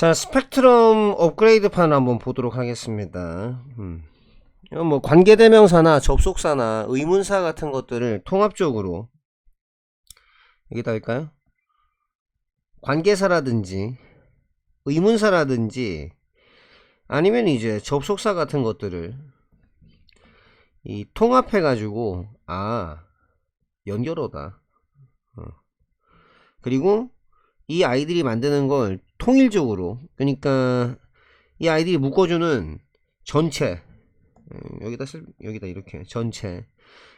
자, 스펙트럼 업그레이드판 한번 보도록 하겠습니다. 이건 뭐 관계대명사나 접속사나 의문사 같은 것들을 통합적으로 여기다 할까요? 관계사라든지 의문사라든지 아니면 이제 접속사 같은 것들을 이 통합해 가지고 연결어다. 그리고 이 아이들이 만드는 걸 통일적으로, 그러니까 이 아이들이 묶어주는 전체, 여기다 이렇게 전체,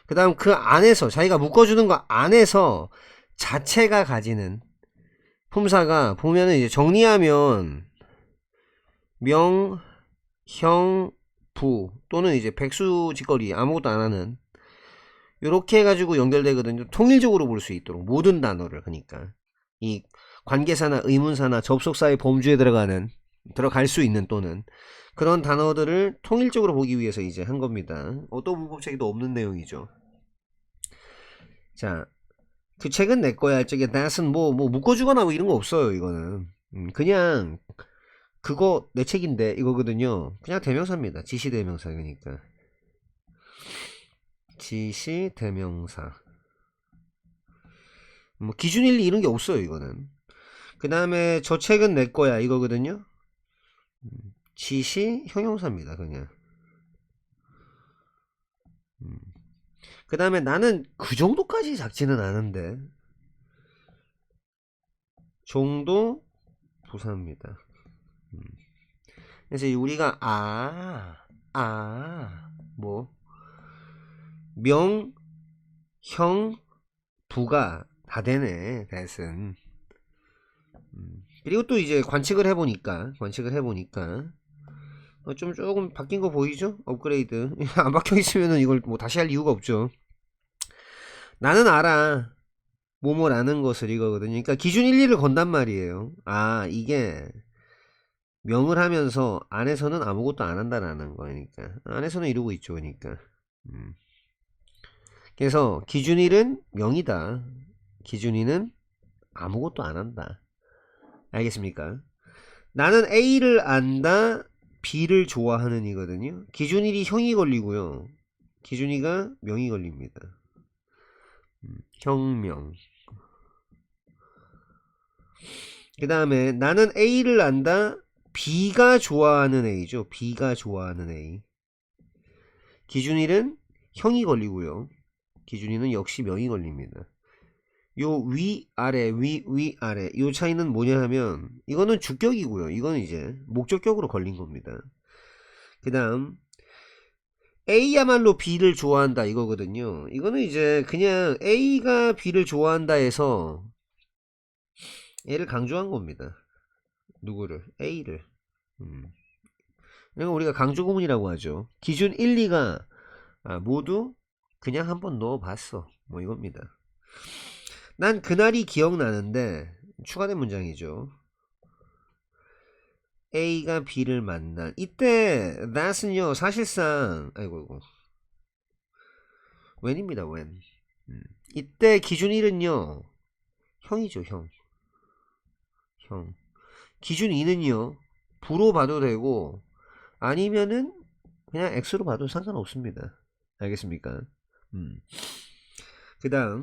그 다음 그 안에서 자기가 묶어주는 거 안에서 자체가 가지는 품사가 보면은 이제 정리하면 명, 형, 부 또는 이제 백수짓거리 아무것도 안 하는, 요렇게 해가지고 연결되거든요. 통일적으로 볼 수 있도록 모든 단어를. 그러니까 이 관계사나 의문사나 접속사의 범주에 들어갈 수 있는 또는 그런 단어들을 통일적으로 보기 위해서 이제 한 겁니다. 어떤 문법책에도 없는 내용이죠. 자, 그 책은 내 거야. 저게 that은 뭐 묶어주거나 뭐 이런 거 없어요. 이거는 그냥 그거 내 책인데 이거거든요. 그냥 대명사입니다. 지시대명사. 그러니까 지시대명사. 뭐 기준일리 이런 게 없어요. 이거는. 그 다음에 저 책은 내 거야 이거거든요. 지시 형용사입니다. 그냥. 그 다음에 나는 그 정도까지 작지는 않은데 정도 부사입니다. 그래서 우리가 뭐 명, 형, 부가 다 되네. 대신. 그리고 또 이제 관측을 해보니까 좀 조금 바뀐 거 보이죠? 업그레이드. 안 박혀 있으면은 이걸 뭐 다시 할 이유가 없죠. 나는 알아. 뭐뭐라는 것을 이거거든요. 그러니까 기준 일리를 건단 말이에요. 이게 명을 하면서 안에서는 아무것도 안 한다라는 거니까. 안에서는 이러고 있죠. 그러니까. 그래서 기준일은 명이다. 기준일은 아무것도 안 한다. 알겠습니까? 나는 A를 안다. B를 좋아하는 이거든요. 기준일이 형이 걸리고요. 기준이가 명이 걸립니다. 형명. 그 다음에 나는 A를 안다. B가 좋아하는 A죠. B가 좋아하는 A. 기준일은 형이 걸리고요. 기준일은 역시 명이 걸립니다. 요 위아래 위아래 요 차이는 뭐냐 하면 이거는 주격이고요. 이거는 이제 목적격으로 걸린 겁니다. 그 다음 A야말로 B를 좋아한다 이거거든요. 이거는 이제 그냥 A가 B를 좋아한다 해서 얘를 강조한 겁니다. 누구를? A를. 이건 우리가 강조구문이라고 하죠. 기준 1, 2가 모두 그냥 한번 넣어봤어. 뭐 이겁니다. 난 그날이 기억나는데 추가된 문장이죠. A가 B를 만난 이때 that은요 사실상 아이고 when입니다. when. 이때 기준 1은요 형이죠. 형. 기준 2는요 부로 봐도 되고 아니면은 그냥 X로 봐도 상관없습니다. 알겠습니까? 그 다음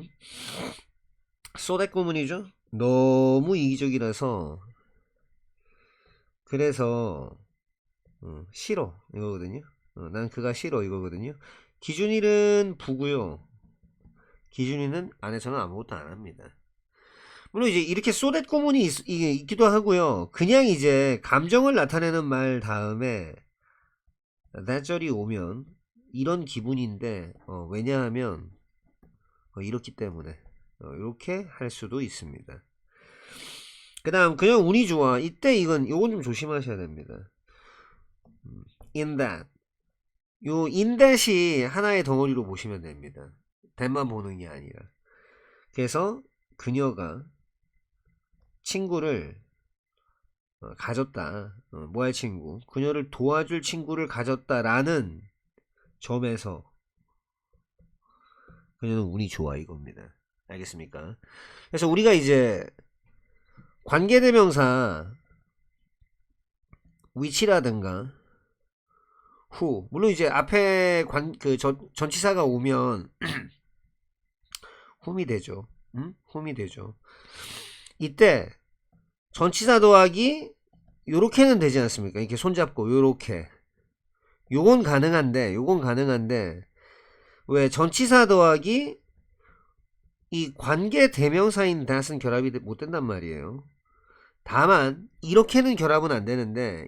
소댓 구문이죠. 너무 이기적이라서 그래서 싫어 이거거든요. 난 그가 싫어 이거거든요. 기준일은 부고요. 기준일은 안에서는 아무것도 안 합니다. 물론 이제 이렇게 소댓 구문이 있기도 하고요. 그냥 이제 감정을 나타내는 말 다음에 that절이 오면 이런 기분인데 왜냐하면 이렇기 때문에 이렇게 할 수도 있습니다. 그 다음 그냥 운이 좋아 이때 이건 좀 조심하셔야 됩니다. in that 요 in that이 하나의 덩어리로 보시면 됩니다. that만 보는 게 아니라. 그래서 그녀가 친구를 가졌다. 뭐 할 친구 그녀를 도와줄 친구를 가졌다라는 점에서 그녀는 운이 좋아 이겁니다. 알겠습니까? 그래서 우리가 이제 관계대명사 위치라든가 후, 물론 이제 앞에 전치사가 오면 훔이 되죠. 훔이 되죠. 이때 전치사 더하기 요렇게는 되지 않습니까? 이렇게 손잡고 요렇게. 요건 가능한데 왜 전치사 더하기 이 관계 대명사인 that은 결합이 못 된단 말이에요. 다만 이렇게는 결합은 안 되는데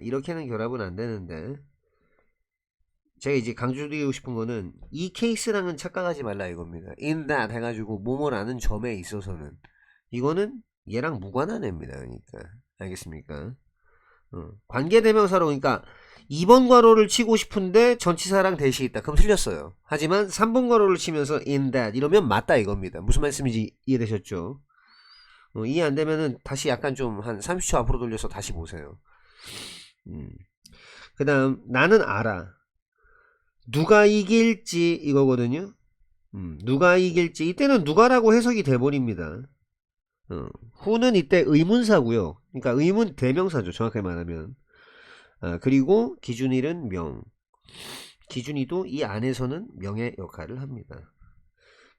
제가 이제 강조드리고 싶은 거는 이 케이스랑은 착각하지 말라 이겁니다. in that 해가지고 뭐뭐라는 점에 있어서는 이거는 얘랑 무관한 애입니다. 그러니까 알겠습니까? 관계대명사로 그러니까 2번 괄호를 치고 싶은데 전치사랑 대시 있다. 그럼 틀렸어요. 하지만 3번 괄호를 치면서 in that 이러면 맞다 이겁니다. 무슨 말씀인지 이해되셨죠? 이해 안 되면은 다시 약간 좀 한 30초 앞으로 돌려서 다시 보세요. 그 다음 나는 알아. 누가 이길지 이거거든요. 누가 이길지 이때는 누가라고 해석이 돼버립니다. 후는 이때 의문사고요. 그러니까 의문 대명사죠. 정확하게 말하면. 그리고 기준일은 명. 기준이도 이 안에서는 명의 역할을 합니다.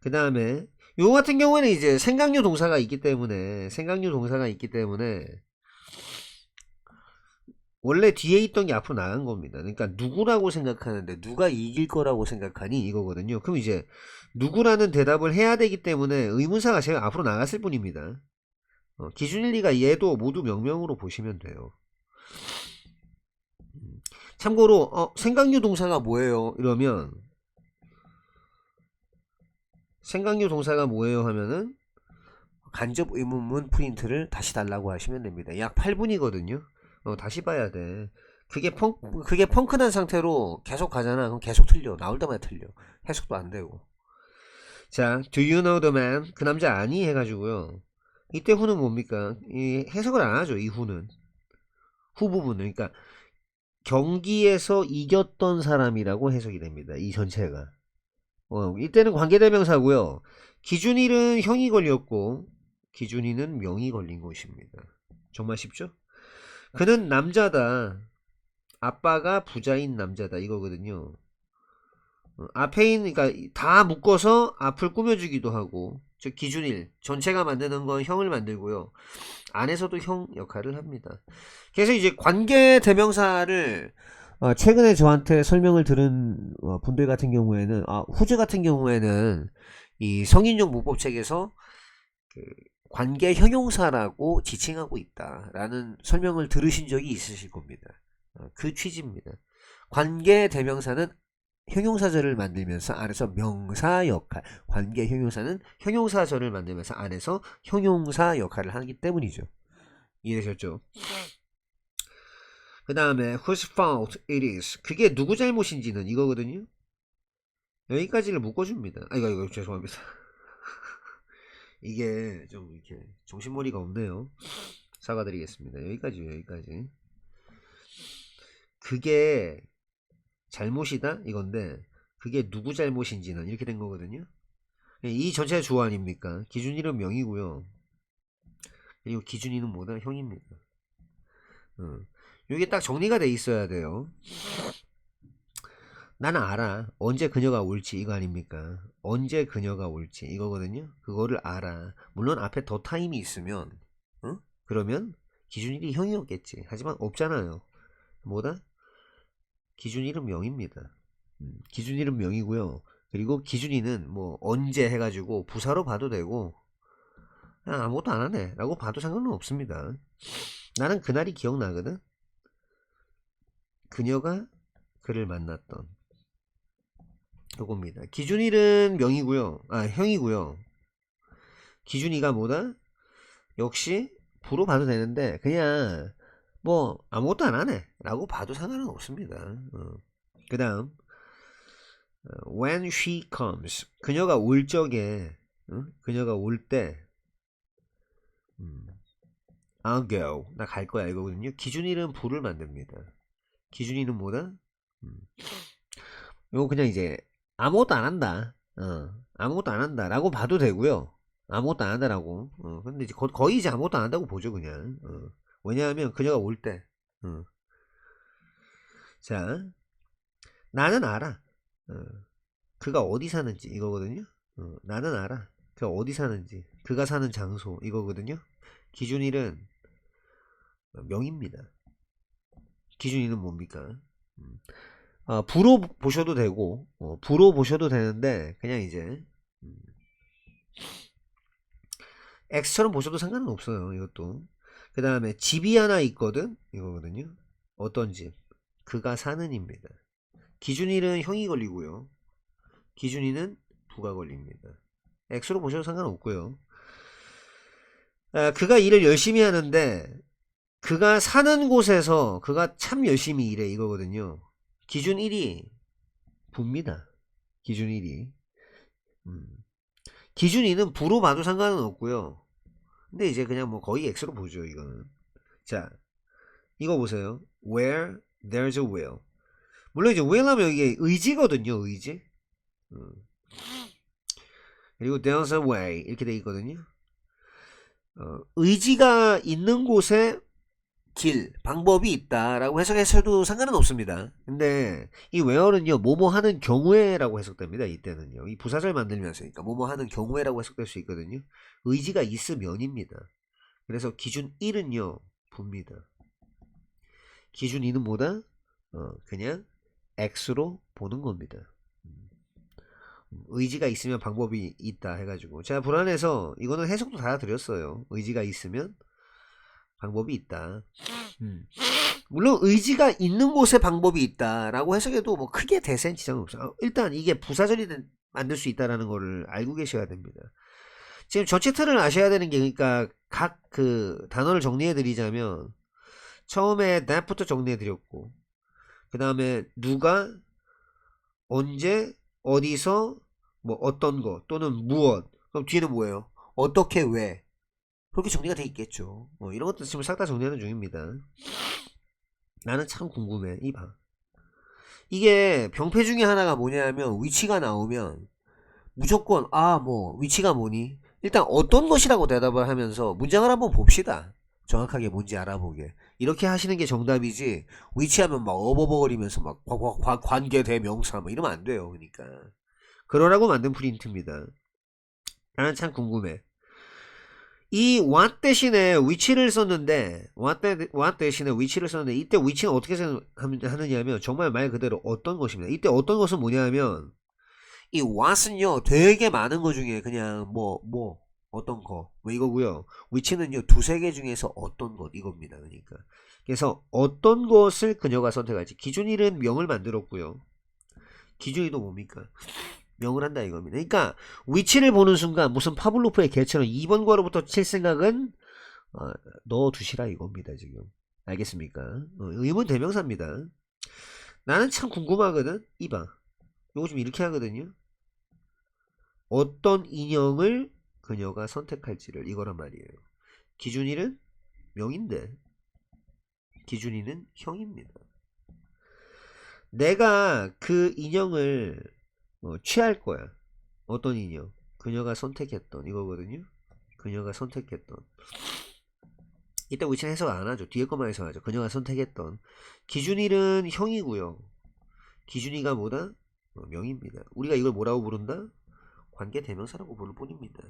그 다음에 요거 같은 경우에는 이제 생각류 동사가 있기 때문에 원래 뒤에 있던 게 앞으로 나간 겁니다. 그러니까 누구라고 생각하는데 누가 이길 거라고 생각하니 이거거든요. 그럼 이제 누구라는 대답을 해야 되기 때문에 의문사가 제가 앞으로 나갔을 뿐입니다. 기준일리가 얘도 모두 명명으로 보시면 돼요. 참고로 생각류 동사가 뭐예요? 이러면 생각류 동사가 뭐예요? 하면은 간접 의문문 프린트를 다시 달라고 하시면 됩니다. 약 8분이거든요. 다시 봐야 돼. 그게 펑크난 상태로 계속 가잖아. 그럼 계속 틀려. 나올 때마다 틀려. 해석도 안 되고. 자, do you know the man? 그 남자 아니? 해가지고요. 이때 후는 뭡니까? 이 해석을 안 하죠. 이 후는. 후 부분은. 그러니까 경기에서 이겼던 사람이라고 해석이 됩니다. 이 전체가. 이때는 관계대명사고요. 기준일은 형이 걸렸고 기준이는 명이 걸린 것입니다. 정말 쉽죠? 그는 남자다. 아빠가 부자인 남자다. 이거거든요. 앞에 있는 그러니까 다 묶어서 앞을 꾸며주기도 하고 즉 기준일 전체가 만드는 건 형을 만들고요. 안에서도 형 역할을 합니다. 그래서 이제 관계 대명사를 최근에 저한테 설명을 들은 분들 같은 경우에는 후즈 같은 경우에는 이 성인용 문법책에서 그 관계 형용사라고 지칭하고 있다라는 설명을 들으신 적이 있으실 겁니다. 그 취지입니다. 관계 대명사는 형용사절을 만들면서 안에서 명사 역할, 관계 형용사는 형용사절을 만들면서 안에서 형용사 역할을 하기 때문이죠. 이해되셨죠? 그 다음에 whose fault it is. 그게 누구 잘못인지는 이거거든요. 여기까지를 묶어줍니다. 이거 죄송합니다. 이게 좀 이렇게 정신머리가 없네요. 사과드리겠습니다. 여기까지. 그게 잘못이다 이건데 그게 누구 잘못인지는 이렇게 된 거거든요. 이 전체가 주어 아닙니까? 기준일은 명이고요. 그리고 기준이는 뭐다? 형입니다. 이게 딱 정리가 돼 있어야 돼요. 나는 알아. 언제 그녀가 올지 이거 아닙니까? 언제 그녀가 올지 이거거든요. 그거를 알아. 물론 앞에 더 타임이 있으면 그러면 기준일이 형이었겠지. 하지만 없잖아요. 뭐다? 기준일은 명입니다. 기준일은 명이고요. 그리고 기준이는 뭐 언제 해가지고 부사로 봐도 되고 그냥 아무것도 안 하네 라고 봐도 상관은 없습니다. 나는 그날이 기억나거든. 그녀가 그를 만났던 요겁니다. 기준일은 명이고요. 형이고요. 기준이가 뭐다? 역시 부로 봐도 되는데 그냥 뭐 아무것도 안 하네 라고 봐도 상관은 없습니다. 그 다음 when she comes 그녀가 올 적에 그녀가 올 때 I'll go 나 갈 거야 이거거든요. 기준일은 부를 만듭니다. 기준이는 뭐다? 이거 그냥 이제 아무것도 안 한다. 아무것도 안 한다 라고 봐도 되고요. 아무것도 안 한다라고. 근데 이제 거의 이제 아무것도 안 한다고 보죠 그냥. 왜냐하면 그녀가 올 때 자, 나는 알아. 그가 어디 사는지 이거거든요. 나는 알아. 그가 어디 사는지. 그가 사는 장소 이거거든요. 기준일은 명입니다. 기준일은 뭡니까? 부로 보셔도 되고, 부로 보셔도 되는데, 그냥 이제, X처럼 보셔도 상관은 없어요. 이것도. 그 다음에 집이 하나 있거든? 이거거든요. 어떤 집? 그가 사는입니다. 기준일은 형이 걸리고요. 기준일은 부가 걸립니다. X로 보셔도 상관없고요. 그가 일을 열심히 하는데 그가 사는 곳에서 그가 참 열심히 일해 이거거든요. 기준 1이 부입니다. 기준 1이. 기준 2는 부로 봐도 상관은 없고요. 근데 이제 그냥 뭐 거의 X로 보죠 이거는. 자, 이거 보세요. Where there's a will. 물론 이제 will 하면 이게 의지거든요. 의지. 그리고 there's a way 이렇게 돼 있거든요. 의지가 있는 곳에 길, 방법이 있다라고 해석해서도 상관은 없습니다. 근데 이 where는요, 뭐뭐 하는 경우에라고 해석됩니다. 이때는요. 이 부사절 만들면서 그러니까 뭐뭐 하는 경우에라고 해석될 수 있거든요. 의지가 있으면입니다. 그래서 기준 1은요, 부입니다. 기준 2는 뭐다? 그냥 X로 보는 겁니다. 의지가 있으면 방법이 있다 해가지고 제가 불안해서 이거는 해석도 다 드렸어요. 의지가 있으면 방법이 있다. 물론 의지가 있는 곳에 방법이 있다라고 해석해도 뭐 크게 대세는 지장은 없어요. 일단 이게 부사절이 만들 수 있다라는 거를 알고 계셔야 됩니다. 지금 전체 틀을 아셔야 되는 게 그러니까 각 그 단어를 정리해 드리자면 처음에 that부터 정리해 드렸고 그 다음에 누가 언제 어디서 뭐 어떤 거 또는 무엇 그럼 뒤에는 뭐예요? 어떻게 왜 그렇게 정리가 돼 있겠죠. 이런 것도 지금 싹 다 정리하는 중입니다. 나는 참 궁금해. 이봐. 이게 병폐 중에 하나가 뭐냐면 위치가 나오면 무조건 뭐 위치가 뭐니? 일단 어떤 것이라고 대답을 하면서 문장을 한번 봅시다. 정확하게 뭔지 알아보게. 이렇게 하시는 게 정답이지 위치하면 막 어버버거리면서 막 관계대명사 뭐 이러면 안 돼요. 그러니까 그러라고 만든 프린트입니다. 나는 참 궁금해. 이 what 대신에 위치를 썼는데 what 대신에 위치를 썼는데 이때 위치는 어떻게 하느냐면 정말 말 그대로 어떤 것입니다. 이때 어떤 것은 뭐냐면 이 what은요 되게 많은 것 중에 그냥 뭐 어떤 거 뭐 이거고요. 위치는요 두세 개 중에서 어떤 것 이겁니다. 그러니까 그래서 어떤 것을 그녀가 선택할지 기준일은 명을 만들었고요. 기준일도 뭡니까? 명을 한다 이겁니다. 그러니까 위치를 보는 순간 무슨 파블로프의 개처럼 2번 괄호부터 칠 생각은 넣어두시라 이겁니다. 지금 알겠습니까? 의문 대명사입니다. 나는 참 궁금하거든. 이봐 요거 좀 이렇게 하거든요. 어떤 인형을 그녀가 선택할지를 이거란 말이에요. 기준일은 명인데 기준일은 형입니다. 내가 그 인형을 취할 거야. 어떤 인형? 그녀가 선택했던 이거거든요. 그녀가 선택했던 이때 위치는 해석 안 하죠. 뒤에 것만 해석하죠. 그녀가 선택했던 기준일은 형이고요. 기준이가 뭐다? 명입니다. 우리가 이걸 뭐라고 부른다? 관계 대명사라고 부를 뿐입니다.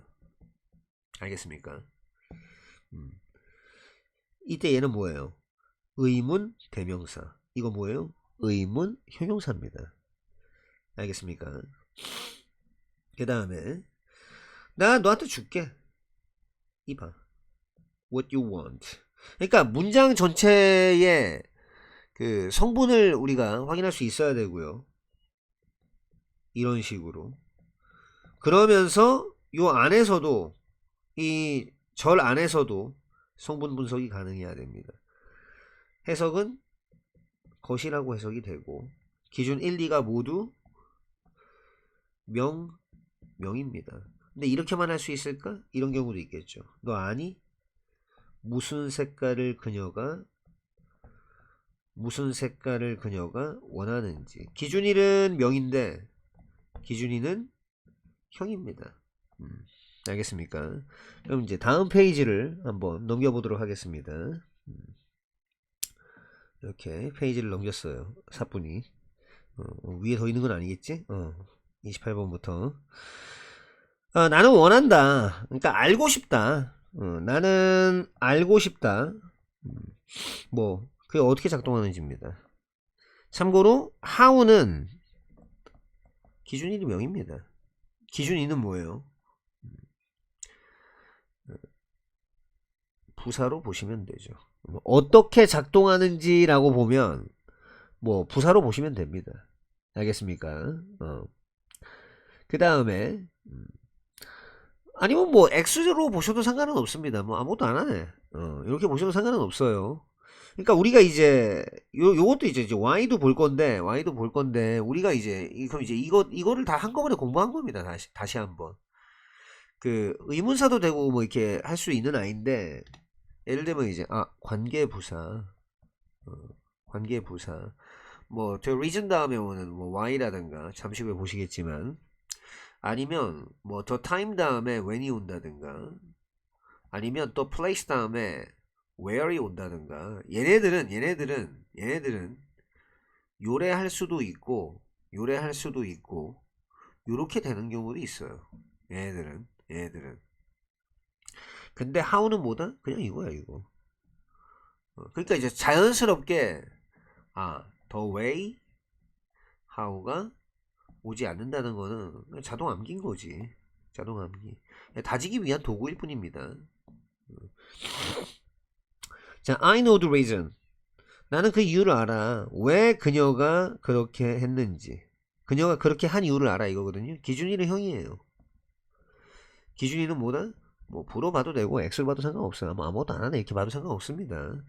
알겠습니까? 이때 얘는 뭐예요? 의문 대명사. 이거 뭐예요? 의문 형용사입니다. 알겠습니까? 그 다음에 나 너한테 줄게. 이봐. What you want. 그러니까 문장 전체의 그 성분을 우리가 확인할 수 있어야 되고요. 이런 식으로. 그러면서 요 안에서도 이 절 안에서도 성분 분석이 가능해야 됩니다. 해석은 것이라고 해석이 되고 기준 1, 2가 모두 명입니다. 근데 이렇게만 할 수 있을까? 이런 경우도 있겠죠. 너 아니? 무슨 색깔을 그녀가 원하는지. 기준 1은 명인데 기준 2는 형입니다. 알겠습니까? 그럼 이제 다음 페이지를 한번 넘겨보도록 하겠습니다. 이렇게 페이지를 넘겼어요. 사뿐히. 위에 더 있는 건 아니겠지? 28번부터. 나는 원한다. 그러니까 알고 싶다. 나는 알고 싶다. 뭐 그게 어떻게 작동하는지입니다. 참고로 how는 기준 1이 명입니다. 기준 2는 뭐예요? 부사로 보시면 되죠. 어떻게 작동하는지라고 보면 뭐 부사로 보시면 됩니다. 알겠습니까? 그 다음에 아니면 뭐 X로 보셔도 상관은 없습니다. 뭐 아무것도 안 하네. 이렇게 보셔도 상관은 없어요. 그러니까 우리가 이제 요것도 이제 Y도 볼 건데 우리가 이제 그럼 이제 이거를 다 한꺼번에 공부한 겁니다. 다시 한번. 그 의문사도 되고 뭐 이렇게 할 수 있는 아이인데 예를 들면 이제 관계부사 관계부사 뭐 저 reason 다음에 오는 뭐 Y라든가 잠시 후에 보시겠지만 아니면 뭐 더 time 다음에 when이 온다든가 아니면 또 place 다음에 where이 온다든가 얘네들은 요래할 수도 있고 요렇게 되는 경우도 있어요. 얘네들은 근데 how는 뭐다? 그냥 이거야 이거. 그러니까 이제 자연스럽게 the way how가 오지 않는다는 거는 자동 암기인 거지. 자동 암기. 다지기 위한 도구일 뿐입니다. 자, I know the reason. 나는 그 이유를 알아. 왜 그녀가 그렇게 했는지. 그녀가 그렇게 한 이유를 알아 이거거든요. 기준이는 형이에요. 기준이는 뭐다? 뭐 부로 봐도 되고 X로 봐도 상관없어요. 뭐 아무것도 안 하네 이렇게 봐도 상관없습니다.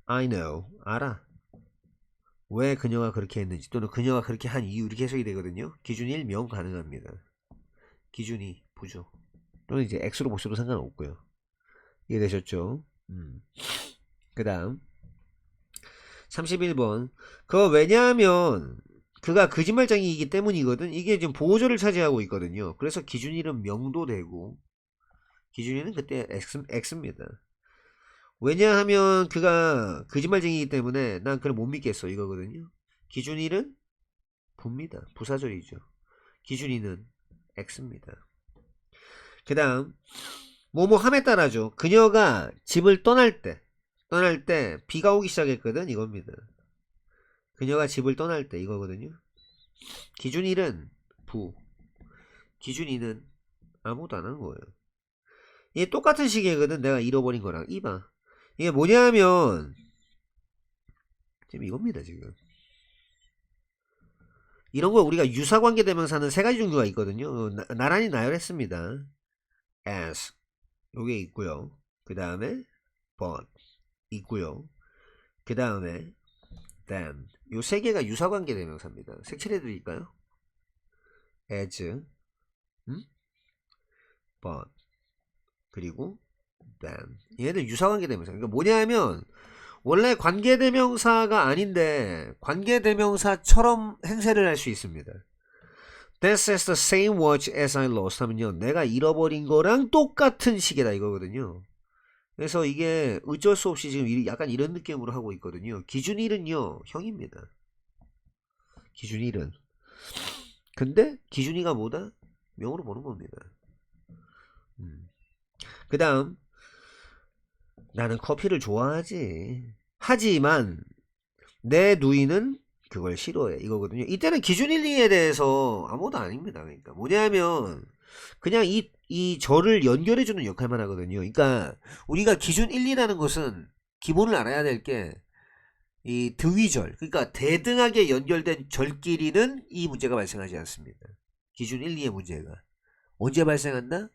I know. 알아. 왜 그녀가 그렇게 했는지 또는 그녀가 그렇게 한 이유 이렇게 해석이 되거든요. 기준 1 명 가능합니다. 기준 2 부조 또는 이제 X로 보셔도 상관없고요. 이해되셨죠? 그 다음 31번 그거 왜냐하면 그가 거짓말쟁이이기 때문이거든. 이게 지금 보호조를 차지하고 있거든요. 그래서 기준 1은 명도 되고 기준 2는 그때 X입니다. 왜냐하면 그가 거짓말쟁이이기 때문에 난 그를 못 믿겠어 이거거든요. 기준 1은 부입니다. 부사절이죠. 기준 2는 X입니다. 그 다음 뭐뭐 함에 따라죠. 그녀가 집을 떠날 때 비가 오기 시작했거든 이겁니다. 그녀가 집을 떠날 때 이거거든요. 기준 1은 부, 기준 2는 아무것도 안 하는 거예요. 이게 똑같은 시계거든. 내가 잃어버린 거랑 이봐. 이게 뭐냐면 지금 이겁니다. 지금 이런 거 우리가 유사관계 대명사는 세 가지 종류가 있거든요. 나란히 나열했습니다. as 요게 있고요. 그 다음에 but 있고요. 그 다음에 then 요 세 개가 유사관계 대명사입니다. 색칠해 드릴까요? as, but 그리고 then 얘네들 유사관계 대명사. 그러니까 뭐냐면 원래 관계대명사가 아닌데 관계대명사처럼 행세를 할 수 있습니다. This is the same watch as I lost 하면요 내가 잃어버린 거랑 똑같은 시계다 이거거든요. 그래서 이게 어쩔 수 없이 지금 약간 이런 느낌으로 하고 있거든요. 기준 1은요 형입니다. 기준 1은 근데 기준 2가 뭐다? 명으로 보는 겁니다. 그 다음 나는 커피를 좋아하지. 하지만 내 누이는 그걸 싫어해 이거거든요. 이때는 기준 1, 2에 대해서 아무것도 아닙니다. 그러니까 뭐냐면 그냥 이 절을 연결해주는 역할만 하거든요. 그러니까 우리가 기준 1, 2라는 것은 기본을 알아야 될 게 이 등위절 그러니까 대등하게 연결된 절끼리는 이 문제가 발생하지 않습니다. 기준 1, 2의 문제가 언제 발생한다?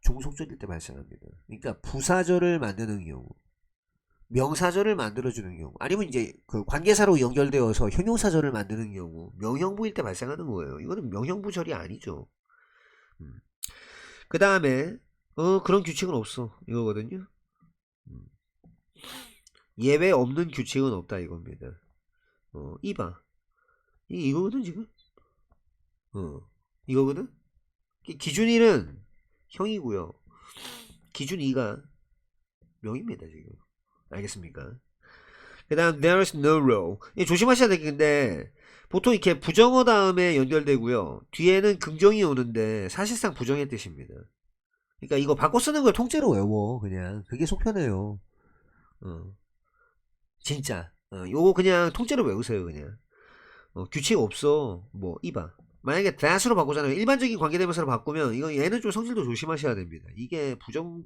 종속절일 때 발생합니다. 그러니까 부사절을 만드는 경우 명사절을 만들어주는 경우 아니면 이제 그 관계사로 연결되어서 형용사절을 만드는 경우 명형부일 때 발생하는 거예요. 이거는 명형부절이 아니죠. 그 다음에 그런 규칙은 없어 이거거든요. 예외 없는 규칙은 없다 이겁니다. 이봐 이거거든 지금. 이거거든. 기준 1은 형이고요. 기준 2가 명입니다 지금. 알겠습니까? 그 다음 there's no row. 조심하셔야 되겠는데 보통 이렇게 부정어 다음에 연결되고요. 뒤에는 긍정이 오는데 사실상 부정의 뜻입니다. 그러니까 이거 바꿔 쓰는 걸 통째로 외워. 그냥 그게 속편해요. 어, 진짜. 요거 그냥 통째로 외우세요. 그냥. 규칙 없어. 뭐 이봐. 만약에 that으로 바꾸잖아요. 일반적인 관계대명사로 바꾸면 이거 얘는 좀 성질도 조심하셔야 됩니다. 이게 부정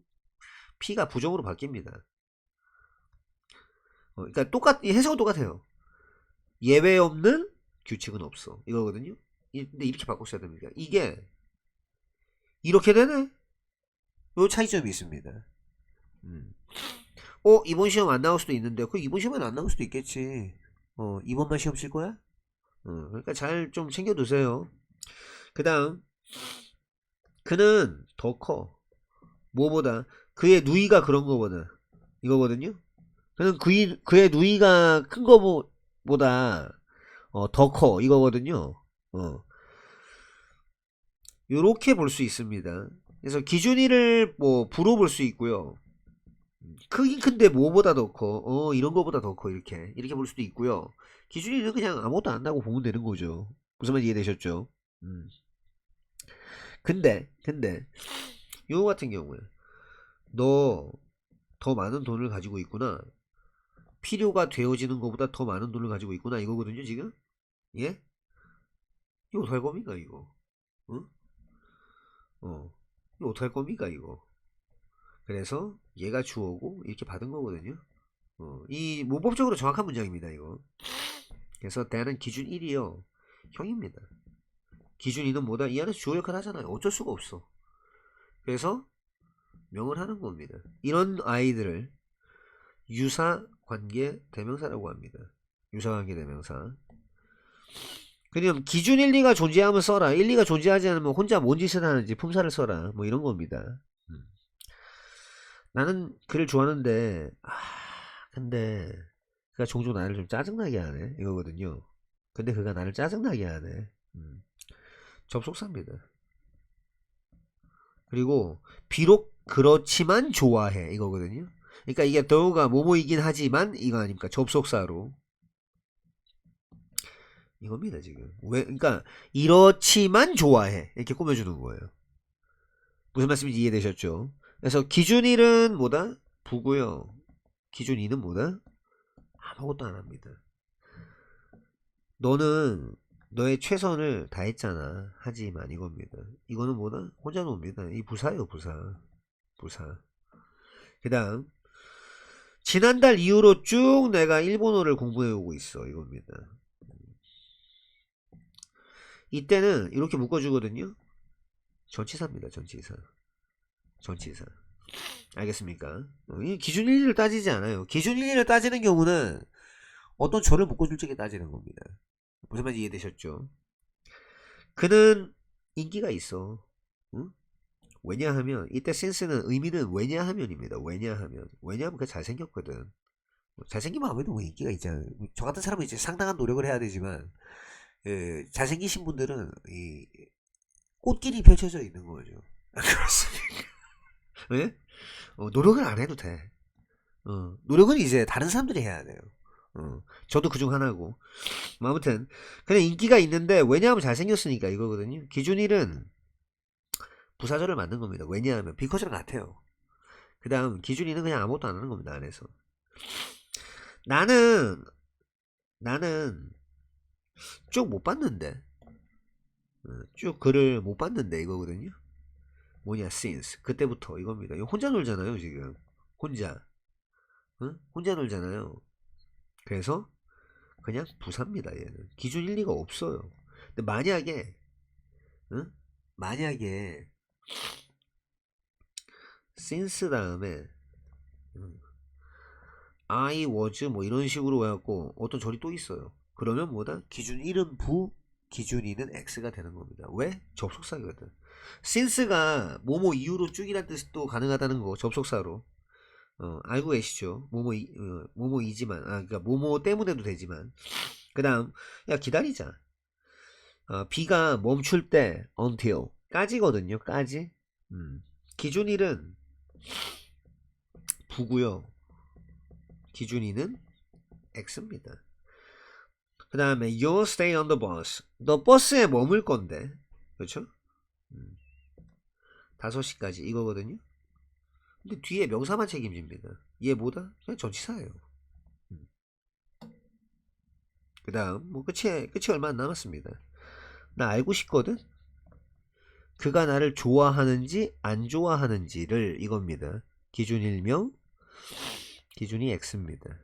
P가 부정으로 바뀝니다. 그러니까 해석은 똑같아요. 예외 없는 규칙은 없어. 이거거든요. 근데 이렇게 바꾸셔야 됩니다. 이게 이렇게 되네. 요 차이점이 있습니다. 이번 시험 안 나올 수도 있는데 그 이번 시험은 안 나올 수도 있겠지. 이번만 시험 칠 거야? 그러니까 잘 좀 챙겨두세요. 그 다음 그는 더 커. 뭐보다 그의 누이가 그런 거보다 이거거든요. 그는 그의 누이가 큰 거보다 더 커 이거거든요. 요렇게 볼 수 있습니다. 그래서 기준이를 뭐 부로 볼 수 있고요. 크긴 큰데 뭐보다 더 커. 이런 거보다 더 커. 이렇게 볼 수도 있고요. 기준이는 그냥 아무것도 안 나고 보면 되는 거죠. 무슨 말인지 이해되셨죠? 근데 요거 같은 경우에 너 더 많은 돈을 가지고 있구나. 필요가 되어지는 것보다 더 많은 돈을 가지고 있구나 이거거든요 지금. 예? 이거 어떡할 겁니까 이거? 응? 이거 어떡할 겁니까 이거? 그래서 얘가 주어고 이렇게 받은 거거든요. 이 문법적으로 정확한 문장입니다 이거. 그래서 대는 기준 1이요 형입니다. 기준 2는 뭐다? 이 안에서 주어 역할 하잖아요. 어쩔 수가 없어. 그래서 명을 하는 겁니다. 이런 아이들을 유사관계 대명사라고 합니다. 유사관계 대명사. 그냥 기준 1, 2가 존재하면 써라. 1, 2가 존재하지 않으면 혼자 뭔 짓을 하는지 품사를 써라. 뭐 이런 겁니다. 나는 그를 좋아하는데 근데 그가 종종 나를 좀 짜증나게 하네 이거거든요. 근데 그가 나를 짜증나게 하네. 접속사입니다. 그리고 비록 그렇지만 좋아해 이거거든요. 그러니까 이게 더우가 뭐뭐이긴 하지만 이거 아닙니까? 접속사로 이겁니다 지금. 왜? 그러니까 이렇지만 좋아해 이렇게 꾸며주는 거예요. 무슨 말씀인지 이해되셨죠? 그래서 기준 1은 뭐다? 부고요. 기준 2는 뭐다? 아무것도 안 합니다. 너는 너의 최선을 다했잖아. 하지만 이겁니다. 이거는 뭐다? 혼자 놉니다. 이 부사예요 부사. 그 다음 지난달 이후로 쭉 내가 일본어를 공부해오고 있어 이겁니다. 이때는 이렇게 묶어주거든요. 전치사입니다. 전치사. 알겠습니까? 이 기준 1, 2를 따지지 않아요. 기준 1, 2를 따지는 경우는 어떤 절을 묶어줄 적에 따지는 겁니다. 무슨 말인지 이해되셨죠? 그는 인기가 있어. 응? 왜냐하면 이때 센스는 의미는 왜냐하면입니다. 왜냐하면 그 잘생겼거든. 잘생기면 아무래도 뭐 인기가 있잖아요. 저 같은 사람은 이제 상당한 노력을 해야 되지만 잘생기신 분들은 이 꽃길이 펼쳐져 있는 거죠. 그렇습니까? 예? 노력을 안 해도 돼. 노력은 이제 다른 사람들이 해야 돼요. 저도 그중 하나고. 뭐 아무튼 그냥 인기가 있는데 왜냐하면 잘생겼으니까 이거거든요. 기준 1은 부사절을 만든 겁니다. 왜냐하면 비커절 같아요. 그 다음 기준 2는 그냥 아무것도 안 하는 겁니다. 안에서 나는 쭉 못 봤는데 쭉 글을 못 봤는데 이거거든요. 뭐냐 since 그때부터 이겁니다. 이거 혼자 놀잖아요 지금. 혼자 혼자 놀잖아요. 그래서 그냥 부사입니다. 얘는 기준 1, 2가 없어요. 근데 만약에 since 다음에 I was 뭐 이런 식으로 해갖고 어떤 절이 또 있어요. 그러면 뭐다? 기준 1은 부, 기준 2는 X가 되는 겁니다. 왜? 접속사거든. since가 뭐뭐 이유로 쭉이란 뜻이 또 가능하다는 거 접속사로. 알고 계시죠? 뭐뭐이지만 그러니까 뭐뭐 때문에도 되지만. 그 다음 야 기다리자. B가 멈출 때 until 까지거든요. 까지. 기준 1은 부고요. 기준이는 X입니다. 그 다음에 you'll stay on the bus. 너 버스에 머물 건데. 그렇죠? 5시까지 이거거든요. 근데 뒤에 명사만 책임집니다. 얘 뭐다? 그냥 전치사예요. 그 다음 뭐 끝이 얼마 안 남았습니다. 나 알고 싶거든. 그가 나를 좋아하는지 안 좋아하는지를 이겁니다. 기준 1명, 기준이 X입니다.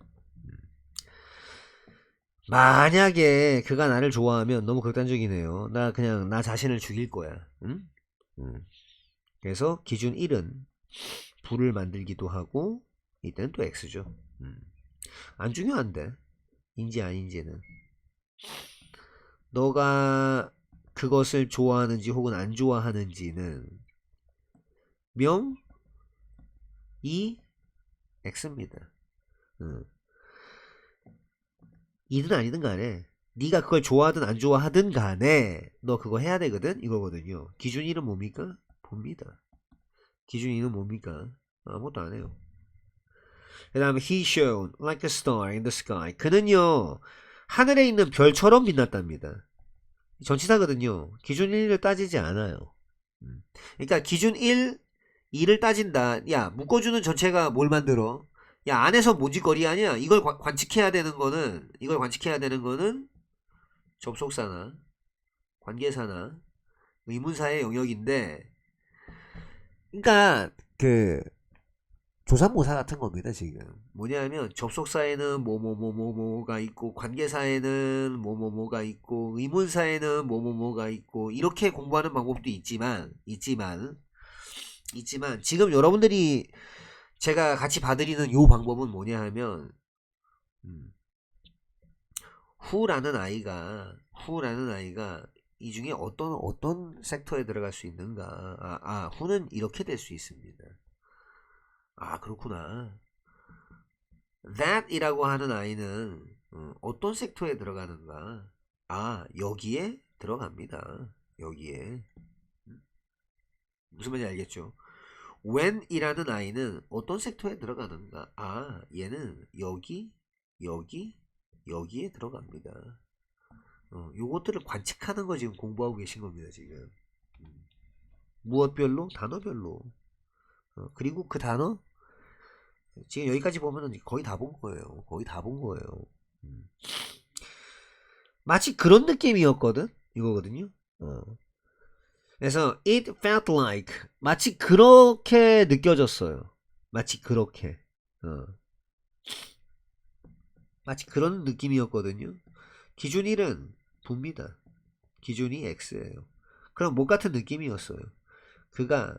만약에 그가 나를 좋아하면 너무 극단적이네요. 나 그냥 나 자신을 죽일 거야. 응? 그래서 기준 1은 불을 만들기도 하고 이때는 또 X죠. 안 중요한데 인지 아닌지는. 너가 그것을 좋아하는지 혹은 안 좋아하는지는 명, 이, X입니다. 이든 아니든 간에 네가 그걸 좋아하든 안 좋아하든 간에 너 그거 해야 되거든 이거거든요. 기준 1은 뭡니까? 봅니다. 기준 2는 뭡니까? 아무것도 안 해요. 그 다음에 he shone like a star in the sky. 그는요 하늘에 있는 별처럼 빛났답니다. 전치사거든요. 기준 1을 따지지 않아요. 그러니까 기준 1, 2를 따진다. 야 묶어주는 전체가 뭘 만들어? 야 안에서 뭔짓거리 아니야? 이걸 관측해야 되는 거는 접속사나 관계사나 의문사의 영역인데, 그러니까 그 조삼모사 같은 겁니다. 지금 뭐냐면 접속사에는 뭐뭐뭐뭐가 있고 관계사에는 뭐뭐뭐가 있고 의문사에는 뭐뭐뭐가 있고 이렇게 공부하는 방법도 있지만 지금 여러분들이 제가 같이 봐드리는 요 방법은 뭐냐 하면 후라는 아이가 이 중에 어떤 섹터에 들어갈 수 있는가. 후는 이렇게 될 수 있습니다. 그렇구나. that 이라고 하는 아이는 어떤 섹터에 들어가는가. 여기에 들어갑니다. 여기에. 무슨 말인지 알겠죠? when 이라는 아이는 어떤 섹터에 들어가는가. 얘는 여기에 들어갑니다. 요것들을 관측하는 거 지금 공부하고 계신 겁니다. 지금 무엇별로? 단어별로. 그리고 그 단어 지금 여기까지 보면은 거의 다 본 거예요. 마치 그런 느낌이었거든. 이거거든요. 그래서 it felt like 마치 그렇게 느껴졌어요. 마치 그렇게. 마치 그런 느낌이었거든요. 기준 1은 부입니다. 기준이 X예요. 그럼 뭐 같은 느낌이었어요. 그가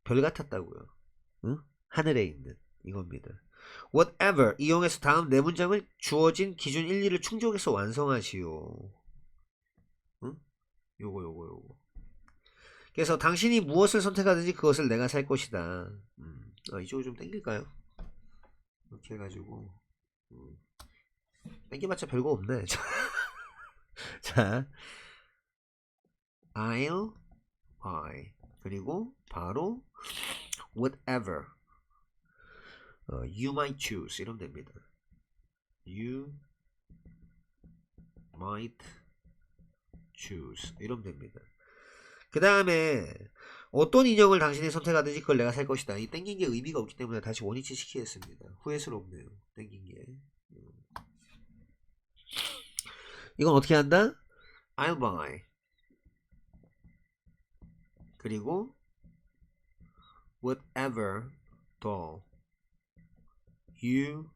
별 같았다고요. 하늘에 있는 이겁니다. whatever 이용해서 다음 네 문장을 주어진 기준 1, 2를 충족해서 완성하시오. 요거. 그래서 당신이 무엇을 선택하든지 그것을 내가 살 것이다. 이쪽으로 좀 당길까요? 이렇게 해가지고 당겨봤자 별거 없네. 자, I'll buy 그리고 바로 whatever you might choose 이러면 됩니다. You might choose 이러면 됩니다. 그 다음에 어떤 인형을 당신이 선택하든지 그걸 내가 살 것이다. 이 땡긴 게 의미가 없기 때문에 다시 원위치 시키겠습니다. 후회스럽네요. 땡긴 게. 이건 어떻게 한다? I'll buy 그리고 whatever doll you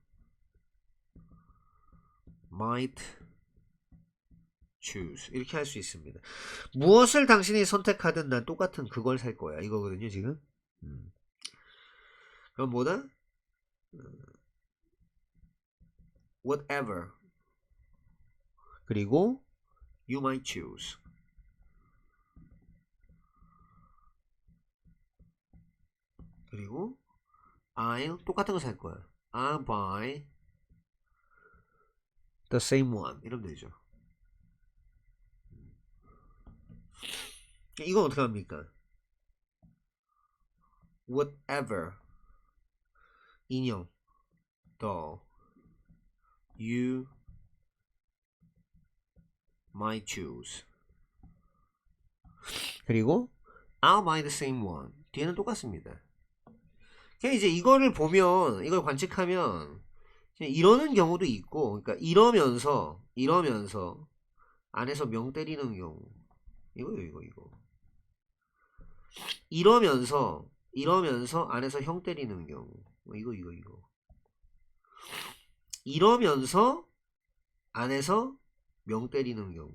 might choose 이렇게 할 수 있습니다. 무엇을 당신이 선택하든 난 똑같은 그걸 살 거야 이거거든요 지금. 그럼 뭐다? whatever 그리고 you might choose 그리고 I'll 똑같은 거 살 거야. I'll buy the same one 이러면 되죠. 이건 어떻게 합니까? whatever 인형 doll you might choose. 그리고 I'll buy the same one. 뒤에는 똑같습니다. 그냥 이제 이거를 보면, 이걸 관측하면 그냥 이러는 경우도 있고, 그러니까 이러면서 안에서 명 때리는 경우. 이거. 이러면서 안에서 형 때리는 경우. 이거. 이러면서 안에서 명 때리는 경우.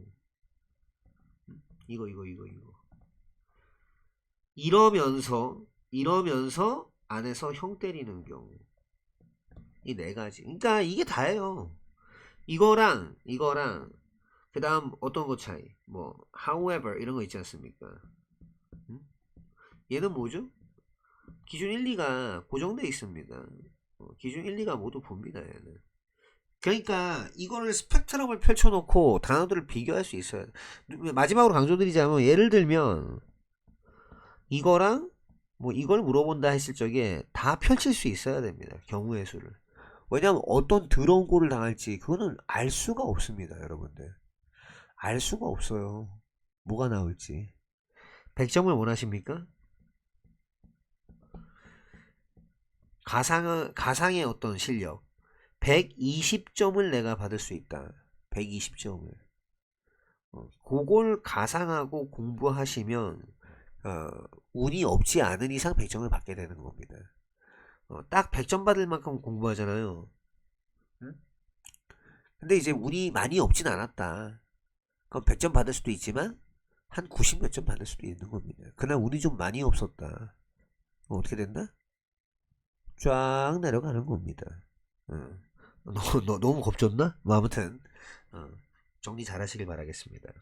이거. 이러면서 안에서 형 때리는 경우. 이 네 가지. 그러니까 이게 다예요. 이거랑 그 다음 어떤 거 차이? 뭐 however 이런 거 있지 않습니까? 얘는 뭐죠? 기준 1, 2가 고정되어 있습니다. 기준 1, 2가 모두 봅니다. 얘는. 그러니까 이거를 스펙트럼을 펼쳐놓고 단어들을 비교할 수 있어요. 마지막으로 강조드리자면, 예를 들면 이거랑 뭐 이걸 물어본다 했을 적에 다 펼칠 수 있어야 됩니다. 경우의 수를. 왜냐하면 어떤 더러운 꼴을 당할지 그거는 알 수가 없습니다. 여러분들 알 수가 없어요. 뭐가 나올지. 100점을 원하십니까? 가상의 어떤 실력 120점을 내가 받을 수 있다. 120점을. 그걸 가상하고 공부하시면 운이 없지 않은 이상 100점을 받게 되는 겁니다. 딱 100점 받을 만큼 공부하잖아요. 응? 근데 이제 운이 많이 없진 않았다. 그럼 100점 받을 수도 있지만 한 90 몇 점 받을 수도 있는 겁니다. 그날 운이 좀 많이 없었다. 어떻게 된다? 쫙 내려가는 겁니다. 너무 겁줬나? 뭐 아무튼 정리 잘 하시길 바라겠습니다.